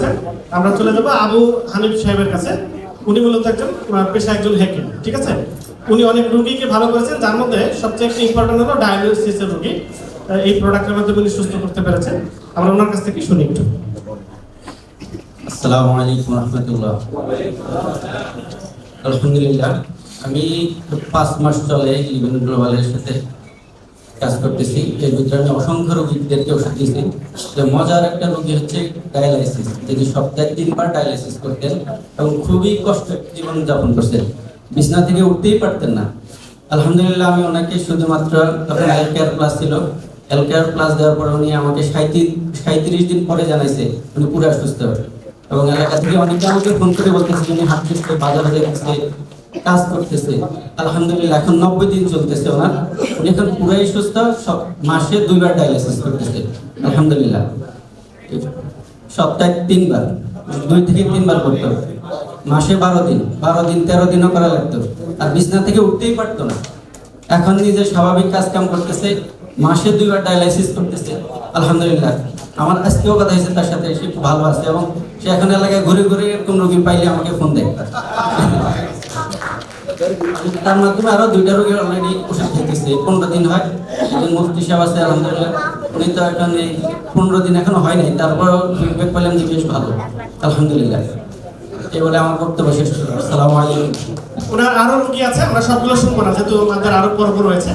করেছেন। আমরা চলে যাবো আবু হানিফ সাহেবের কাছে। উনি মূলত একজন পেশায় একজন হেকিম, ঠিক আছে। উনি অনেক রোগীকে ভালো করেছেন, যার মধ্যে সবচেয়ে একটি ইম্পর্টেন্ট হলো ডায়ালিসিসের রোগী। এই প্রোডাক্টের মাধ্যমে উনি সুস্থ করতে পেরেছেন। আমরা ওনার কাছ থেকে শুনি একটু। আসসালামু আলাইকুম রহমতুল্লাহ। আলহামদুলিল্লাহ, আমি 5 মাস চলে ইভেন গ্লোবালের সাথে কাজ করতেছি। এর ভিতরে আমি অসংখ্য রোগীদেরকে ওষুধ দিয়েছি। যে মজার একটা রোগী হচ্ছে ডায়ালাইসিস, যিনি সপ্তাহে 3 বার ডায়ালাইসিস করতেন এবং খুবই কষ্ট জীবন যাপন করতেন, বিছানা থেকে উঠতেই পারতেন না। আলহামদুলিল্লাহ, আমি ওনাকে শুধুমাত্র তখন এলকেয়ার প্লাস ছিল, এলকেয়ার প্লাস দেওয়ার পর উনি আমাকে 37 দিন পরে জানাইছে উনি পুরো সুস্থ। এবং এলাকা থেকে অনেকে আমাকে ফোন করে বলতেছে উনি হাঁটতেছে, বাজারে যাচ্ছে, কাজ করতেছে। আলহামদুলিল্লাহ, এখন 90 দিন চলতেছে ওনার। উনি এখন পুরাই সুস্থ, সব মাসে 2 বার ডায়ালিসিস করতেছে আলহামদুলিল্লাহ। সপ্তাহে 3 বার, 2 থেকে 3 বার করতে হবে। মাসে 12 দিন, 13 দিনও করা লাগতো। আর বিছানা থেকে উঠতেই পারতো না। এখন নিজে স্বাভাবিক কাজ কাম করতেছে, মাসে 2 বার ডায়ালাইসিস করতেছে আলহামদুলিল্লাহ। আমার আজকেও কথা হয়েছে তার সাথে, সে খুব ভালো আছে এবং সে এখন এলাকায় ঘুরে ঘুরে এরকম রোগী পাইলে আমাকে ফোন দেয়। তার মাধ্যমে আরো 2টা রোগী অলরেডি ওষুধ খেতেছে। 15 দিন হয়। একজন মুফতি সাহেব আছে আলহামদুলিল্লাহ, উনি তো এখন 15 দিন এখনো হয় নাই, তারপরেও ফিডব্যাক পেলাম যে বেশ ভালো আলহামদুলিল্লাহ। এই বলে আমার বক্তব্য শেষ করলাম। আসসালামু আলাইকুম। ওনার আরো রোগী আছে, আমরা সবগুলো শুনবো না, যেহেতু আমাদের আরো পর্ব রয়েছে।